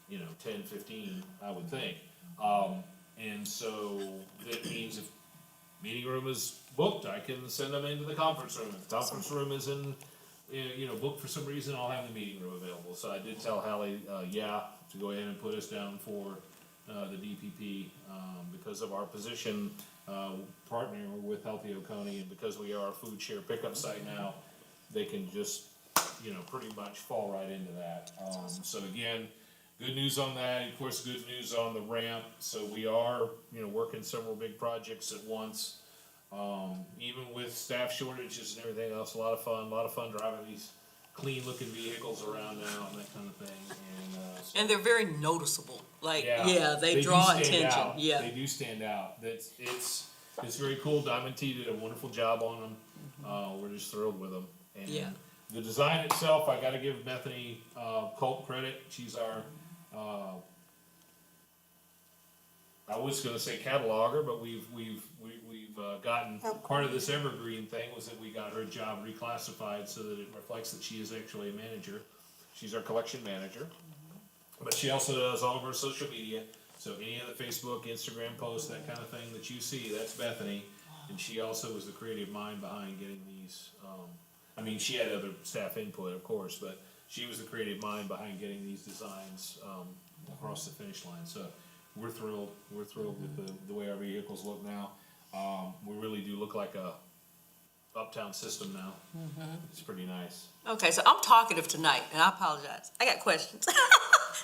10, 15, I would think. And so that means if meeting room is booked, I can send them into the conference room. If the conference room is booked for some reason, I'll have the meeting room available. So I did tell Hallie, to go ahead and put us down for, the DPP, because of our position, partnering with Healthy Oconee, and because we are a food share pickup site now, they can just, pretty much fall right into that. So again, good news on that. Of course, good news on the ramp. So we are, working several big projects at once. Even with staff shortages and everything else, a lot of fun driving these clean looking vehicles around now and that kind of thing. And they're very noticeable. Like, they do draw stand attention. out. Yeah. They do stand out. It's very cool. Diamond T did a wonderful job on them. We're just thrilled with them. And Yeah. the design itself, I gotta give Bethany, Colt credit. She's our, I was gonna say cataloger, but we've gotten, part of this evergreen thing was that we got her job reclassified so that it reflects that she is actually a manager. She's our collection manager. But she also does all of our social media, so any of the Facebook, Instagram posts, that kind of thing that you see, that's Bethany. And she also was the creative mind behind getting these, I mean, she had other staff input, of course, but she was the creative mind behind getting these designs, across the finish line. So we're thrilled with the way our vehicles look now. We really do look like a uptown system now. It's pretty nice. Okay, so I'm talkative tonight, and I apologize. I got questions.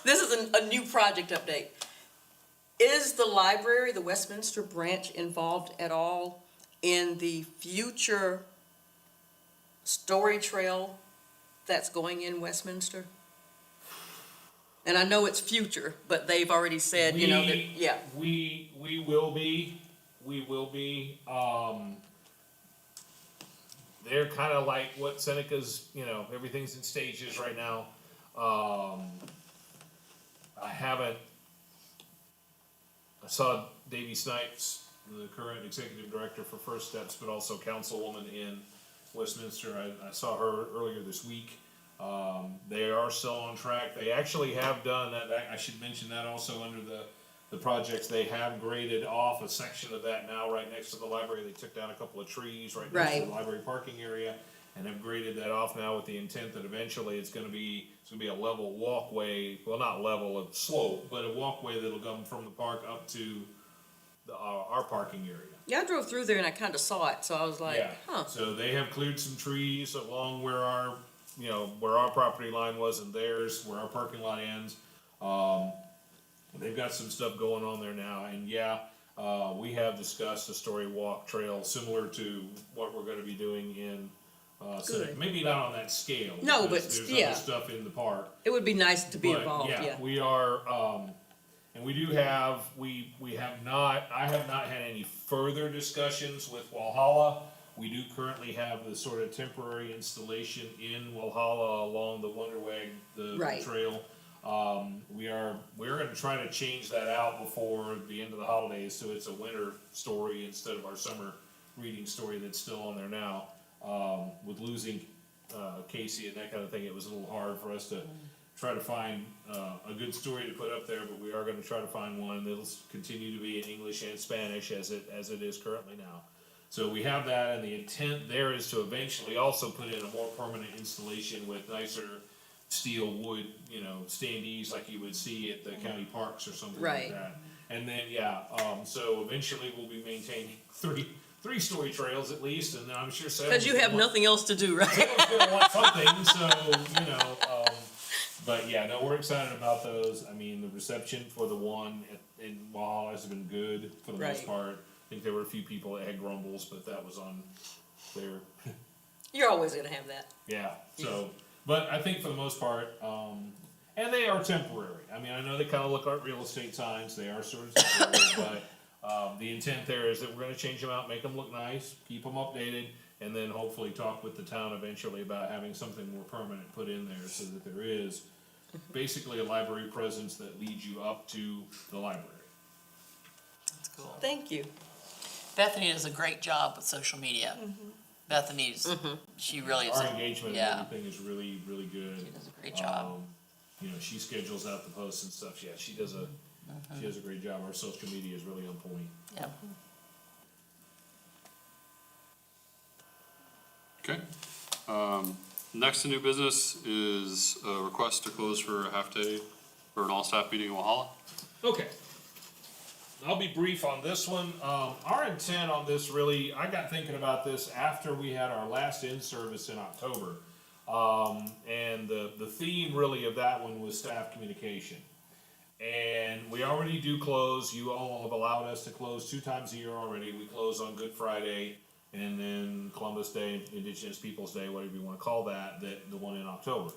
This is a new project update. Is the library, the Westminster branch, involved at all in the future story trail that's going in Westminster? And I know it's future, but they've already said, you know, that, yeah. We will be, they're kinda like what Seneca's, you know, everything's in stages right now. I saw Davy Snipes, the current executive director for First Steps, but also councilwoman in Westminster. I saw her earlier this week. They are still on track. They actually have done that, I should mention that also under the projects, they have graded off a section of that now right next to the library. They took down a couple of trees right next to Right. the library parking area and have graded that off now with the intent that eventually it's gonna be a level walkway, well, not level, a slope, but a walkway that'll come from the park up to our parking area. Yeah, I drove through there and I kinda saw it, so I was like, Yeah, huh. so they have cleared some trees along where our, you know, where our property line was and theirs, where our parking lot ends. They've got some stuff going on there now, and yeah, we have discussed a story walk trail similar to what we're gonna be doing in, Seneca. Good. Maybe not on that scale. No, because but there's yeah. other stuff in the park. It would be nice to be But, involved, yeah. We are, and we do have, we have not, I have not had any further discussions with Walhalla. We do currently have the sort of temporary installation in Walhalla along the Wonderweg, the Right. trail. We're gonna try to change that out before the end of the holidays, so it's a winter story instead of our summer reading story that's still on there now. With losing, Casey and that kind of thing, it was a little hard for us to try to find, a good story to put up there, but we are gonna try to find one that'll continue to be in English and Spanish as it is currently now. So we have that, and the intent there is to eventually also put in a more permanent installation with nicer steel wood, you know, standees like you would see at the county parks or something like Right. that. And then, so eventually we'll be maintaining three-story trails at least, and I'm sure Cause you have nothing else to do, right? Someone's gonna want something, so, you know, but yeah, no, we're excited about those. I mean, the reception for the one in Walhalla has been good for the most Right. part. I think there were a few people that had grumbles, but that was on their, You're always gonna have that. yeah, so, but I think for the most part, and they are temporary. I mean, I know they kinda look like real estate signs, they are sort of temporary, but, the intent there is that we're gonna change them out, make them look nice, keep them updated, and then hopefully talk with the town eventually about having something more permanent put in there so that there is basically a library presence that leads you up to the library. That's cool. Thank you. Bethany does a great job with social media. Bethany's, she really is. Our engagement and Yeah, everything is really, really good. she does a great job. You know, she schedules out the posts and stuff, yeah, she does a great job, our social media is really on point. Yeah. Okay. Next to new business is a request to close for a half-day or an all-staff meeting in Walhalla. Okay. I'll be brief on this one. Our intent on this really, I got thinking about this after we had our last in-service in October. And the theme really of that one was staff communication. And we already do close, you all have allowed us to close 2 times a year already. We close on Good Friday and then Columbus Day, Indigenous Peoples' Day, whatever you wanna call that, the one in October.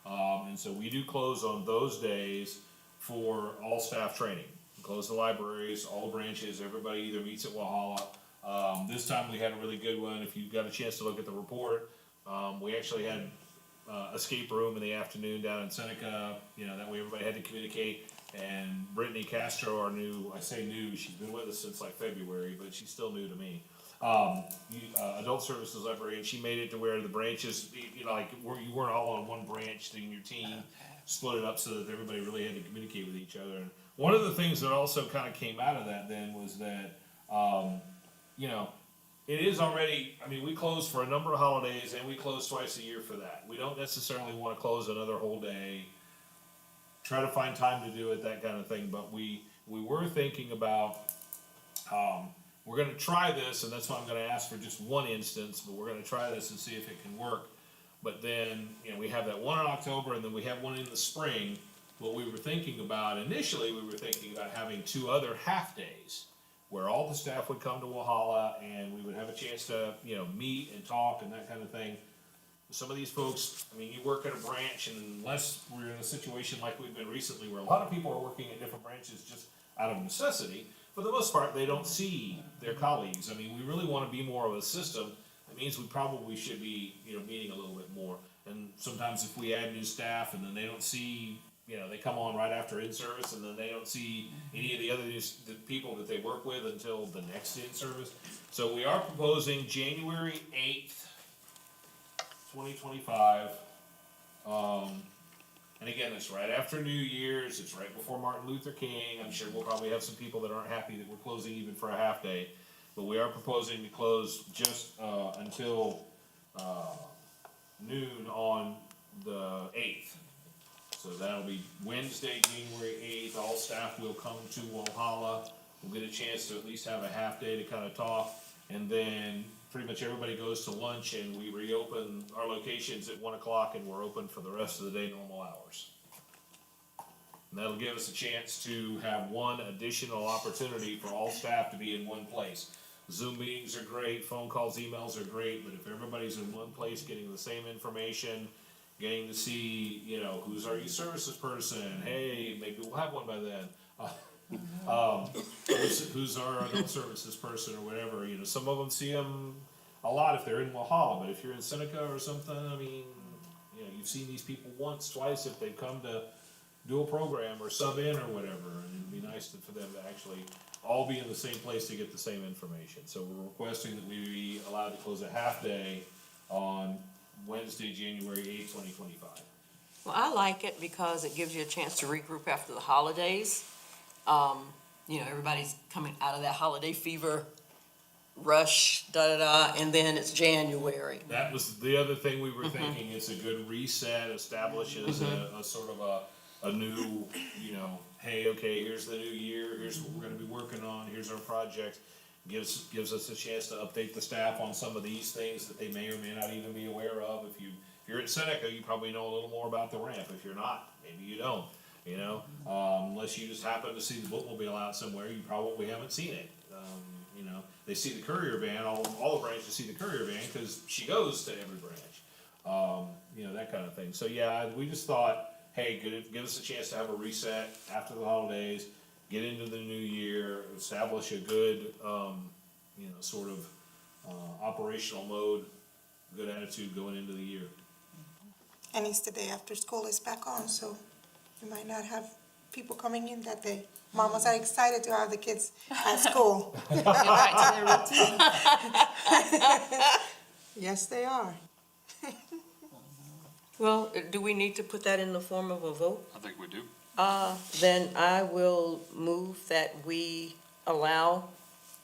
And so we do close on those days for all staff training. We close the libraries, all the branches, everybody either meets at Walhalla, This time we had a really good one. If you got a chance to look at the report, we actually had escape room in the afternoon down in Seneca. That way everybody had to communicate. And Brittany Castro, our new, I say new, she's been with us since like February, but she's still new to me. Adult Services Librarian, she made it to where the branches, you weren't all on one branch in your team, split it up so that everybody really had to communicate with each other. And one of the things that also kind of came out of that then was that, it is already, we close for a number of holidays and we close twice a year for that. We don't necessarily want to close another whole day, try to find time to do it, that kind of thing, but we were thinking about, we're gonna try this, and that's why I'm gonna ask for just one instance, but we're gonna try this and see if it can work. But then, we have that one in October, and then we have one in the spring. What we were thinking about, initially, we were thinking about having 2 other half-days, where all the staff would come to Walhalla, and we would have a chance to, meet and talk and that kind of thing. Some of these folks, you work at a branch, and unless we're in a situation like we've been recently, where a lot of people are working at different branches just out of necessity, for the most part, they don't see their colleagues. We really want to be more of a system. That means we probably should be, meeting a little bit more. And sometimes if we add new staff and then they don't see, they come on right after in-service and then they don't see any of the other the people that they work with until the next in-service. So we are proposing January 8th, 2025. And again, it's right after New Year's, it's right before Martin Luther King. I'm sure we'll probably have some people that aren't happy that we're closing even for a half day. But we are proposing to close just until noon on the 8th. So that'll be Wednesday, January 8th. All staff will come to Walhalla. We'll get a chance to at least have a half day to kind of talk. And then pretty much everybody goes to lunch and we reopen our locations at 1 o'clock and we're open for the rest of the day, normal hours. And that'll give us a chance to have one additional opportunity for all staff to be in one place. Zoom meetings are great, phone calls, emails are great, but if everybody's in one place getting the same information, getting to see, who's our youth services person, hey, maybe we'll have one by then. Who's our adult services person or whatever, some of them see them a lot if they're in Walhalla, but if you're in Seneca or something, you've seen these people once, twice if they've come to do a program or sub in or whatever, and it'd be nice for them to actually all be in the same place to get the same information. So we're requesting that we be allowed to close a half day on Wednesday, January 8th, 2025. Well, I like it because it gives you a chance to regroup after the holidays. Everybody's coming out of that holiday fever rush, and then it's January. That was the other thing we were thinking. It's a good reset, establishes a sort of a new, hey, okay, here's the new year, here's what we're gonna be working on, here's our project. Gives us a chance to update the staff on some of these things that they may or may not even be aware of. If you're at Seneca, you probably know a little more about the ramp. If you're not, maybe you don't, unless you just happen to see the bookmobile out somewhere, you probably haven't seen it. They see the courier van, all the branches see the courier van because she goes to every branch. That kind of thing. So yeah, we just thought, hey, give us a chance to have a reset after the holidays, get into the new year, establish a good, sort of operational mode, good attitude going into the year. And it's the day after school is back on, so you might not have people coming in that day. Mamas are excited to have the kids at school. Get back to their routine. Yes, they are. Well, do we need to put that in the form of a vote? I think we do. Then I will move that we allow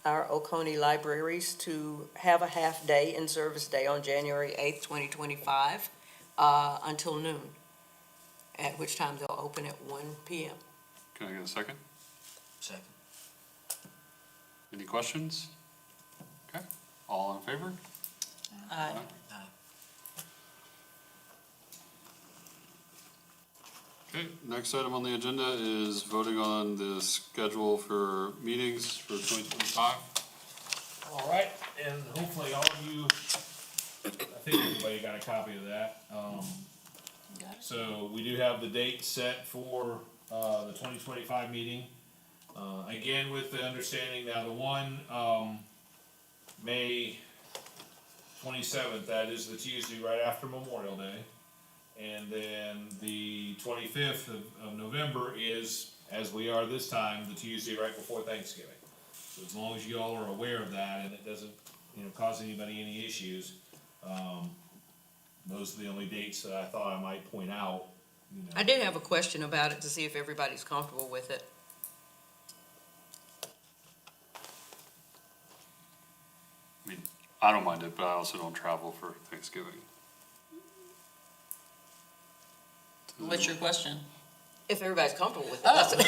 our Oconee libraries to have a half-day in-service day on January 8th, 2025, until noon, at which time they'll open at 1 p.m. Can I get a second? Second. Any questions? Okay, all in favor? Aye. Okay, next item on the agenda is voting on the schedule for meetings for 2025. All right, and hopefully all of you, I think everybody got a copy of that. So we do have the date set for the 2025 meeting. Again, with the understanding now, the one May 27th, that is the Tuesday right after Memorial Day. And then the 25th of November is, as we are this time, the Tuesday right before Thanksgiving. So as long as you all are aware of that and it doesn't, cause anybody any issues, those are the only dates that I thought I might point out, I did have a question about it to see if everybody's comfortable with it. I mean, I don't mind it, but I also don't travel for Thanksgiving. What's your question? If everybody's comfortable with it, Oh. that's it.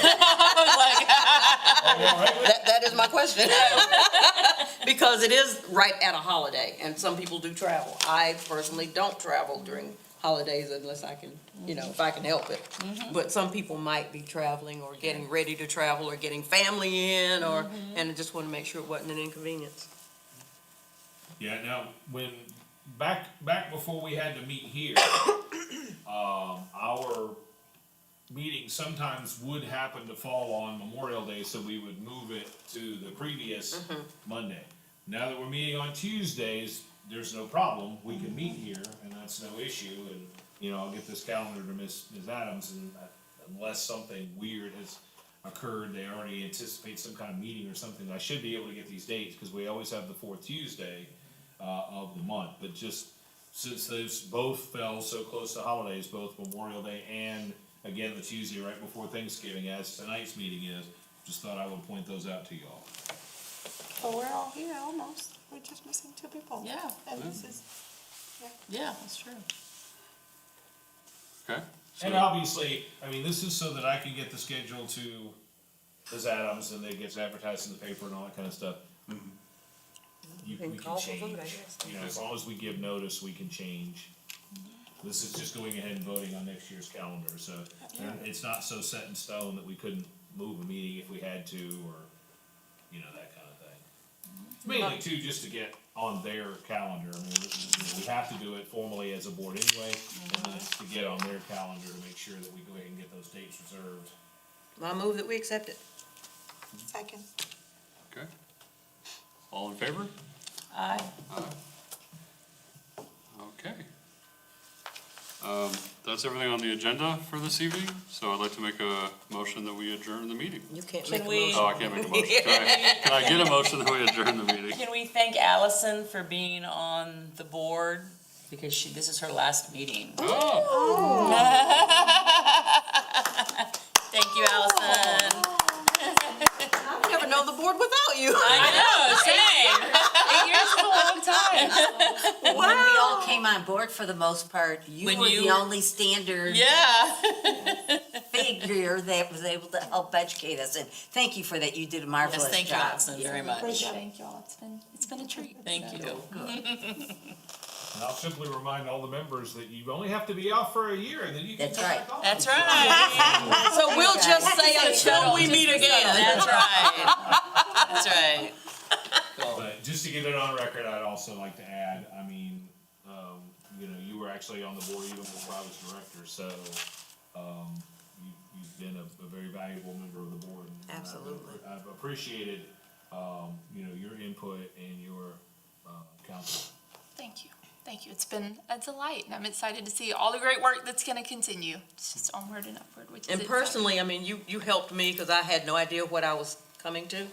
That is my question. Because it is right at a holiday, and some people do travel. I personally don't travel during holidays unless I can, if I can help it. But some people might be traveling or getting ready to travel or getting family in and I just want to make sure it wasn't an inconvenience. Yeah, now, back before we had to meet here, our meeting sometimes would happen to fall on Memorial Day, so we would move it to the previous Monday. Now that we're meeting on Tuesdays, there's no problem, we can meet here, and that's no issue, and, I'll get this calendar to Ms. Adams, and unless something weird has occurred, they already anticipate some kind of meeting or something, I should be able to get these dates, because we always have the fourth Tuesday of the month, but just since those both fell so close to holidays, both Memorial Day and, again, the Tuesday right before Thanksgiving, as tonight's meeting is, just thought I would point those out to y'all. But we're all here almost. We're just missing 2 people. Yeah. And this is, Yeah, that's true. Okay? And So, obviously, this is so that I can get the schedule to Ms. Adams, and it gets advertised in the paper and all that kind of stuff. We can call for change, vote, I guess. as long as we give notice, we can change. This is just going ahead and voting on next year's calendar, so it's not so set in stone that we couldn't move a meeting if we had to, or, that kind of thing. It's mainly too, just to get on their calendar, we have to do it formally as a board anyway, and then it's to get on their calendar to make sure that we go ahead and get those dates reserved. I move that we accept it. second. okay. All in favor? Aye. Okay. That's everything on the agenda for this evening, so I'd like to make a motion that we adjourn the meeting. You can't Can make a we- motion. Oh, I can't make a motion. Can I get a motion that we adjourn the meeting? Can we thank Allison for being on the board? Because this is her last meeting. Oh, Thank you, Allison. I've never known the board without you. I know, same. 8 years is a long time. When we all came on board, for the most part, you When were you the were- only standard Yeah. figure that was able to help educate us, and thank you for that, you did a marvelous Yes, job. thank you, Allison, very Great much. job. Thank you all. It's been a treat. Thank you. And I'll simply remind all the members that you only have to be off for a year, and then you can That's come right. back on. That's right. So we'll just say until we meet again. That's right. That's right. But just to get it on record, I'd also like to add, you were actually on the board even before I was director, so, you've been a very valuable member of the board. And Absolutely. I've appreciated, your input and your, counsel. Thank you. Thank you. It's been a delight, and I'm excited to see all the great work that's going to continue. It's just onward and upward, which is And exciting. personally, you helped me because I had no idea what I was coming to.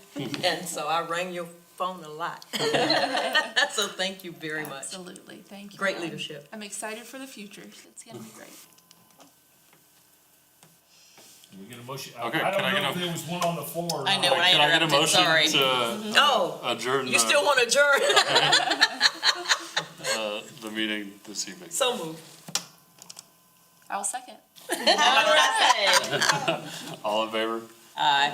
And so I rang your phone a lot. So thank you very much. Absolutely. Thank you. Great leadership. I'm excited for the future. It's going to be great. Can we get a motion? Okay, I don't can I know get if a- there was one on the floor or I not. know. Can I get a interrupted, motion sorry. to Oh, adjourn you still want to adjourn? the meeting this evening? So moved. I'll second. All right. All in favor? Aye.